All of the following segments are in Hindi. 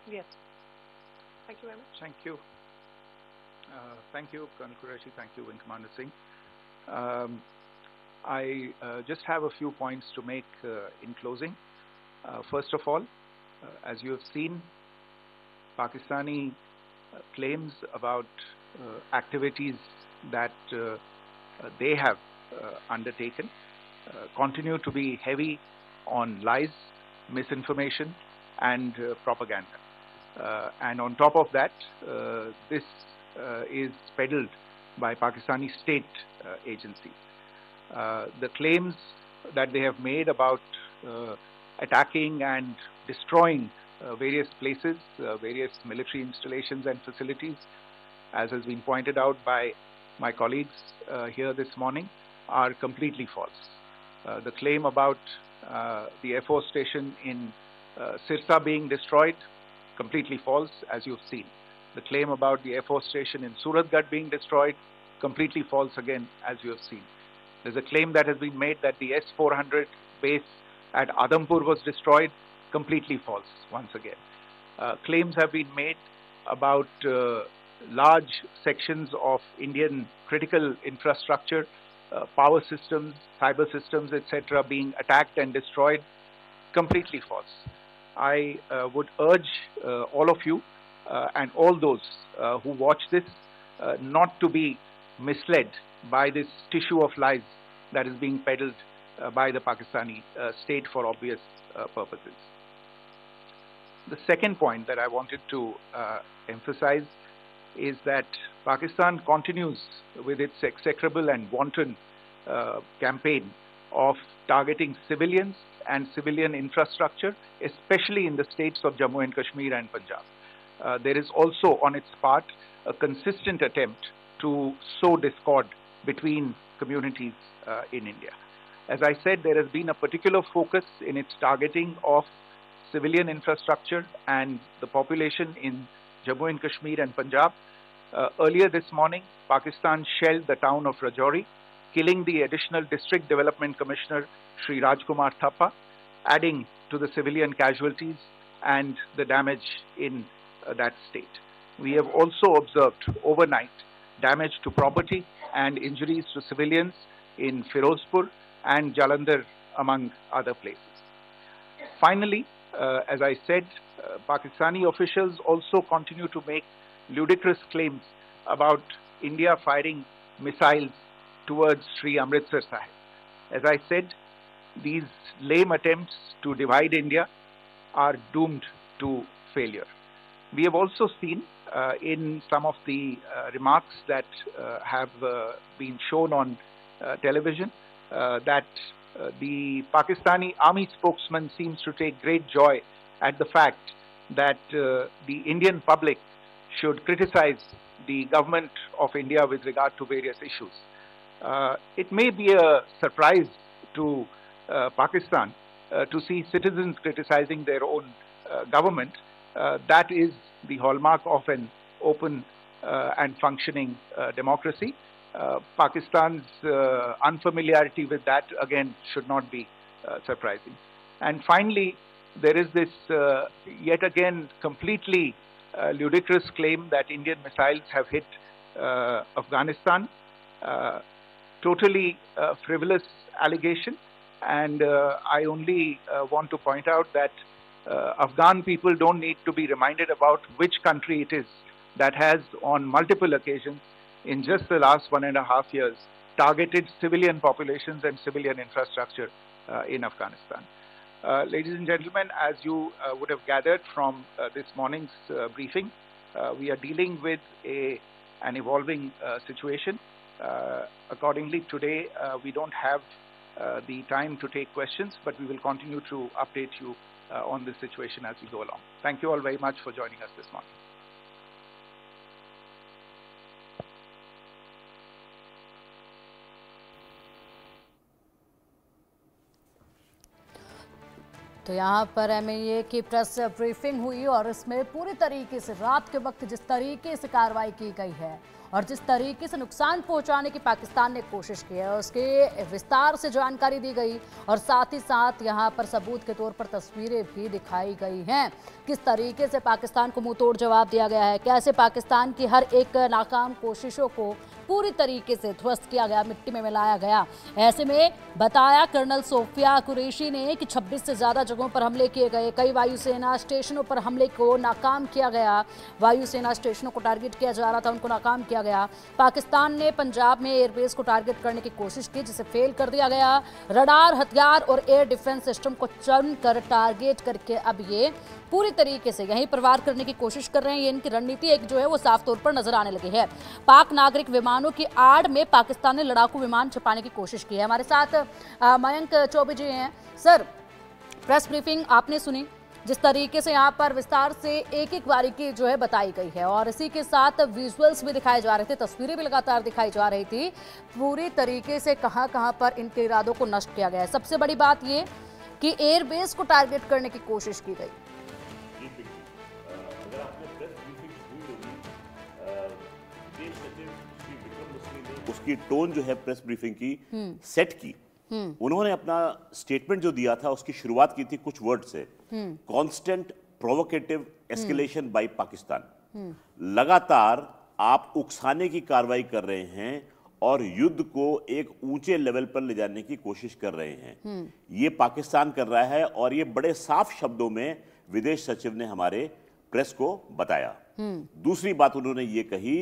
Yes. Thank you very much. Thank you. Thank you, Colonel Qureshi. Thank you, Wing Commander Singh. Um, I just have a few points to make in closing. First of all, as you have seen, Pakistani claims about activities that they have undertaken continue to be heavy on lies, misinformation, and propaganda. And on top of that, this is peddled by Pakistani state agencies. The claims that they have made about attacking and destroying various places, various military installations and facilities, as has been pointed out by my colleagues here this morning, are completely false. The claim about the Air Force station in Sirsa being destroyed, completely false, as you've seen. The claim about the Air Force station in Suratgarh being destroyed, completely false again, as you have seen. There's a claim that has been made that the S-400 base at Adampur was destroyed, completely false, once again. Claims have been made about large sections of Indian critical infrastructure, power systems, cyber systems, etc., being attacked and destroyed, completely false. I would urge all of you and all those who watch this not to be misled by this tissue of lies that is being peddled by the Pakistani state for obvious purposes. The second point that I wanted to emphasize is that Pakistan continues with its execrable and wanton campaign of targeting civilians and civilian infrastructure, especially in the states of Jammu and Kashmir and Punjab. There is also on its part a consistent attempt to sow discord between communities in India. As I said, there has been a particular focus in its targeting of civilian infrastructure and the population in Jammu and Kashmir and Punjab. Earlier this morning, Pakistan shelled the town of Rajouri, killing the additional District Development Commissioner, Sri Rajkumar Thappa, adding to the civilian casualties and the damage in that state. We have also observed overnight damage to property and injuries to civilians in Firozpur and Jalandhar, among other places. Finally, as I said, Pakistani officials also continue to make ludicrous claims about India firing missiles towards Sri Amritsar Sahib. As I said, these lame attempts to divide India are doomed to failure. We have also seen in some of the remarks that have been shown on television that the Pakistani army spokesman seems to take great joy at the fact that the Indian public should criticize the government of India with regard to various issues. It may be a surprise to Pakistan to see citizens criticizing their own government. That is the hallmark of an open and functioning democracy. Pakistan's unfamiliarity with that, again, should not be surprising. And finally, there is this yet again completely ludicrous claim that Indian missiles have hit Afghanistan. Totally frivolous allegation. And I only want to point out that Afghan people don't need to be reminded about which country it is that has, on multiple occasions, in just the last 1.5 years, targeted civilian populations and civilian infrastructure in Afghanistan. Ladies and gentlemen, as you would have gathered from this morning's briefing, we are dealing with an evolving situation. Accordingly, today we don't have the time to take questions, but we will continue to update you on this situation as we go along. Thank you all very much for joining us this morning. तो यहाँ पर एमआईए की प्रेस ब्रीफिंग हुई और इसमें पूरी तरीके से रात के वक्त जिस तरीके से कार्रवाई की गई है और जिस तरीके से नुकसान पहुंचाने की पाकिस्तान ने कोशिश की है उसके विस्तार से जानकारी दी गई और साथ ही साथ यहाँ पर सबूत के तौर पर तस्वीरें भी दिखाई गई हैं। किस तरीके से पाकिस्तान को मुंहतोड़ जवाब दिया गया है, कैसे पाकिस्तान की हर एक नाकाम कोशिशों को पूरी तरीके से ध्वस्त किया गया, मिट्टी में मिलाया गया। ऐसे में बताया कर्नल सोफिया कुरैशी ने कि 26 से ज्यादा जगहों पर हमले किए गए, कई वायुसेना स्टेशनों पर हमले को नाकाम किया गया। वायुसेना स्टेशनों को टारगेट किया जा रहा था, उनको नाकाम किया गया। पाकिस्तान ने पंजाब में एयरबेस को टारगेट करने की कोशिश की जिसे फेल कर दिया गया। रडार, हथियार और एयर डिफेंस सिस्टम को चुन कर टारगेट करके अब ये पूरी तरीके से यहीं पर वार करने की कोशिश कर रहे हैं। ये इनकी रणनीति एक जो है वो साफ तौर पर नजर आने लगी है। पाक नागरिक विमानों की आड़ में पाकिस्तान ने लड़ाकू विमान छिपाने की कोशिश की है। हमारे साथ मयंक चौबे जी हैं। सर, प्रेस ब्रीफिंग आपने सुनी, जिस तरीके से यहाँ पर विस्तार से एक एक बारीकी जो है बताई गई है और इसी के साथ विजुअल्स भी दिखाए जा रहे थे, तस्वीरें भी लगातार दिखाई जा रही थी। पूरी तरीके से कहां पर इनके इरादों को नष्ट किया गया है। सबसे बड़ी बात ये कि एयरबेस को टारगेट करने की कोशिश की गई। अगर आपने प्रेस ब्रीफिंग सुनी होगी, विदेश सचिव श्री विक्रम मिस्री ने उसकी टोन जो है प्रेस ब्रीफिंग की सेट की। उन्होंने अपना स्टेटमेंट जो दिया था उसकी शुरुआत की थी कुछ वर्ड से, constant provocative escalation by Pakistan. लगातार आप उकसाने की कार्रवाई कर रहे हैं और युद्ध को एक ऊंचे लेवल पर ले जाने की कोशिश कर रहे हैं। ये पाकिस्तान कर रहा है और ये बड़े साफ शब्दों में विदेश सचिव ने हमारे प्रेस को बताया। दूसरी बात उन्होंने ये कही,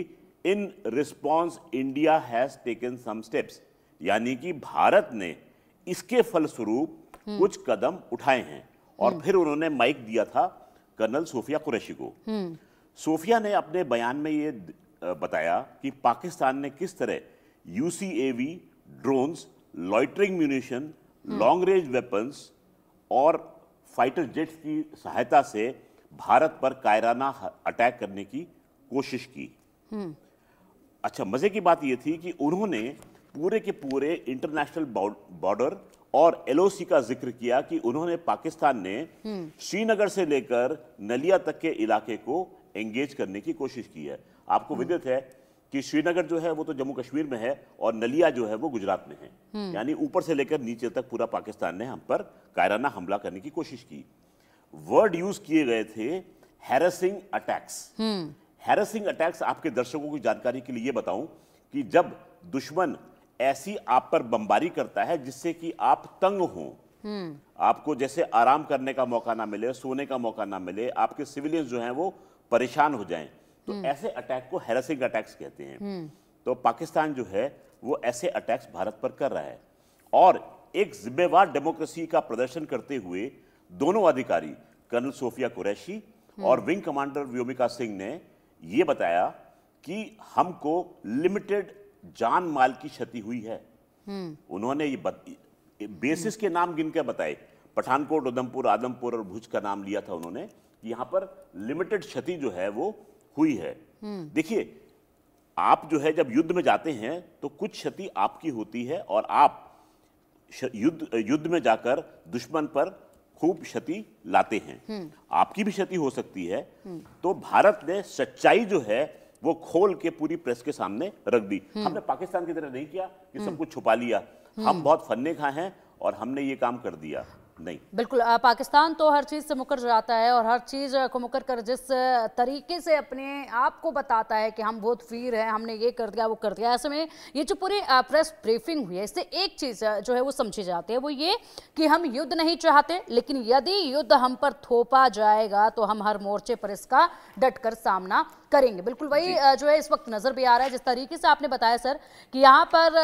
in response India has taken some steps, यानी कि भारत ने इसके फलस्वरूप कुछ कदम उठाए हैं। और फिर उन्होंने माइक दिया था कर्नल सोफिया कुरैशी को। सोफिया ने अपने बयान में ये बताया कि पाकिस्तान ने किस तरह U C A V, drones, loitering munition, long range weapons और फाइटर जेट्स की सहायता से भारत पर कायराना अटैक करने की कोशिश की। अच्छा, मजे की बात यह थी कि उन्होंने पूरे के पूरे इंटरनेशनल बॉर्डर और एलओसी का जिक्र किया कि उन्होंने पाकिस्तान ने श्रीनगर से लेकर नलिया तक के इलाके को एंगेज करने की कोशिश की है। आपको विदित है कि श्रीनगर जो है वो तो जम्मू कश्मीर में है और नलिया जो है वो गुजरात में है। यानी ऊपर से लेकर नीचे तक पूरा पाकिस्तान ने हम पर कायराना हमला करने की कोशिश की। वर्ड यूज किए गए थे हैरेसिंग अटैक्स। हैरेसिंग अटैक्स, आपके दर्शकों की जानकारी के लिए बताऊं कि जब दुश्मन ऐसी आप पर बमबारी करता है जिससे कि आप तंग हो, आपको जैसे आराम करने का मौका ना मिले, सोने का मौका ना मिले, आपके सिविलियंस जो हैं वो परेशान हो जाएं, तो ऐसे अटैक को हैरेसिंग अटैक्स कहते हैं। तो पाकिस्तान जो है वो ऐसे अटैक्स भारत पर कर रहा है और एक जिम्मेवार डेमोक्रेसी का प्रदर्शन करते हुए दोनों अधिकारी कर्नल सोफिया कुरैशी और विंग कमांडर व्योमिका सिंह ने यह बताया कि हमको लिमिटेड जान माल की क्षति हुई है। उन्होंने ये बेसिस के नाम गिनकर बताए, पठानकोट, उधमपुर, आदमपुर और भुज का नाम लिया था उन्होंने कि यहां पर लिमिटेड क्षति जो है वो हुई है। देखिए, आप जो है जब युद्ध में जाते हैं तो कुछ क्षति आपकी होती है और आप युद्ध में जाकर दुश्मन पर खूब क्षति लाते हैं, आपकी भी क्षति हो सकती है। तो भारत ने सच्चाई जो है वो खोल के पूरी प्रेस के सामने रख दी। हमने पाकिस्तान की तरह नहीं किया कि सब कुछ छुपा लिया, हम बहुत फन्ने खा हैं और हमने ये काम कर दिया, नहीं। बिल्कुल, पाकिस्तान तो हर चीज से मुकर जाता है और हर चीज को मुकर कर जिस तरीके से अपने आप को बताता है कि हम बहुत वीर हैं, हमने ये कर दिया वो कर दिया। ऐसे में ये जो पूरी प्रेस ब्रीफिंग हुई है, इससे एक चीज जो है वो समझी जाती है, वो ये कि हम युद्ध नहीं चाहते, लेकिन यदि युद्ध हम पर थोपा जाएगा तो हम हर मोर्चे पर इसका डटकर सामना करेंगे। बिल्कुल वही जो है इस वक्त नजर भी आ रहा है। जिस तरीके से आपने बताया सर कि यहाँ पर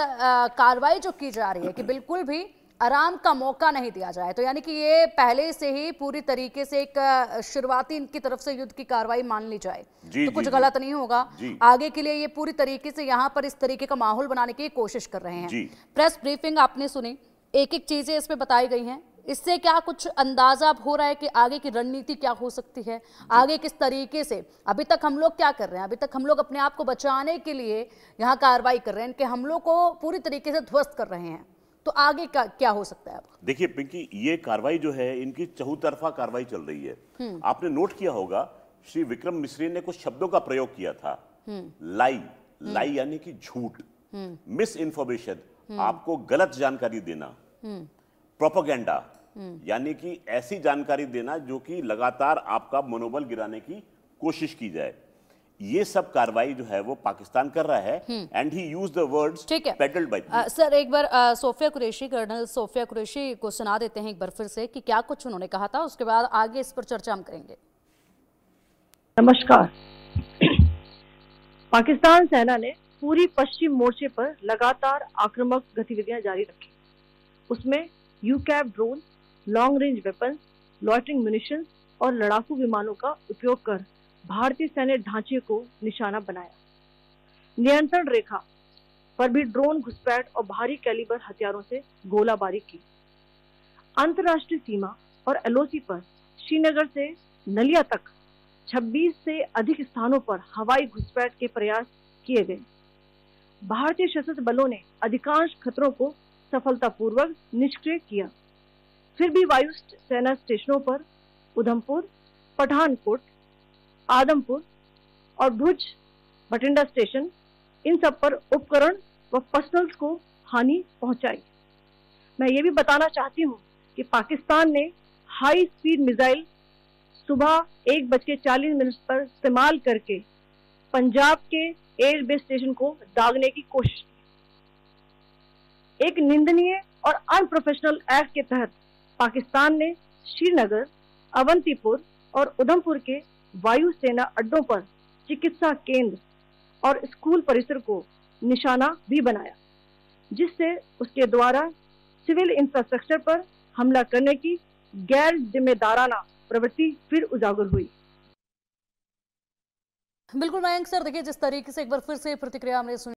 कार्रवाई जो की जा रही है कि बिल्कुल भी आराम का मौका नहीं दिया जाए, तो यानी कि ये पहले से ही पूरी तरीके से एक शुरुआती इनकी तरफ से युद्ध की कार्रवाई मान ली जाए तो कुछ गलत नहीं होगा। आगे के लिए ये पूरी तरीके से यहाँ पर इस तरीके का माहौल बनाने की कोशिश कर रहे हैं। प्रेस ब्रीफिंग आपने सुनी, एक एक चीजें इसमें बताई गई हैं, इससे क्या कुछ अंदाजा हो रहा है कि आगे की रणनीति क्या हो सकती है, आगे किस तरीके से? अभी तक हम लोग क्या कर रहे हैं, अभी तक हम लोग अपने आप को बचाने के लिए यहाँ कार्रवाई कर रहे हैं, इनके हमलों को पूरी तरीके से ध्वस्त कर रहे हैं, तो आगे का क्या हो सकता है अब? देखिए पिंकी, ये कार्रवाई जो है इनकी चहुतरफा कार्रवाई चल रही है। आपने नोट किया होगा श्री विक्रम मिश्री ने कुछ शब्दों का प्रयोग किया था। लाई यानी कि झूठ, मिस इन्फॉर्मेशन आपको गलत जानकारी देना, प्रोपेगेंडा यानी कि ऐसी जानकारी देना जो कि लगातार आपका मनोबल गिराने की कोशिश की जाए। ये सब कार्रवाई जो है वो पाकिस्तान कर रहा है and he used the words peddled by sir एक बार Sophia Qureshi, colonel Sophia Qureshi को सुना देते हैं एक बार फिर से कि क्या कुछ उन्होंने कहा था, उसके बाद आगे इस पर चर्चा हम करेंगे। नमस्कार। पाकिस्तान सेना ने पूरी पश्चिम मोर्चे पर लगातार आक्रामक गतिविधियां जारी रखी। उसमें UCAV drone, long range weapon, loitering munitions और लड़ाकू विमानों का उपयोग कर भारतीय सैन्य ढांचे को निशाना बनाया। नियंत्रण रेखा पर भी ड्रोन घुसपैठ और भारी कैलिबर हथियारों से गोलाबारी की। अंतर्राष्ट्रीय सीमा और एलओसी पर श्रीनगर से नलिया तक 26 से अधिक स्थानों पर हवाई घुसपैठ के प्रयास किए गए। भारतीय सशस्त्र बलों ने अधिकांश खतरों को सफलतापूर्वक निष्क्रिय किया। फिर भी वायु सेना स्टेशनों पर उधमपुर, पठानकोट, आदमपुर और भुज बठिंडा स्टेशन, इन सब पर उपकरण व पर्सनल्स को हानि पहुंचाई। मैं ये भी बताना चाहती हूँ कि पाकिस्तान ने हाई स्पीड मिसाइल सुबह 1:40 पर इस्तेमाल करके पंजाब के एयरबेस स्टेशन को दागने की कोशिश की। एक निंदनीय और अनप्रोफेशनल एक्ट के तहत पाकिस्तान ने श्रीनगर, अवंतीपुर और उधमपुर के वायु सेना अड्डों पर चिकित्सा केंद्र और स्कूल परिसर को निशाना भी बनाया, जिससे उसके द्वारा सिविल इंफ्रास्ट्रक्चर पर हमला करने की गैर जिम्मेदाराना प्रवृत्ति फिर उजागर हुई। बिल्कुल मयंक सर, देखिए जिस तरीके से एक बार फिर से प्रतिक्रिया हमने सुनी।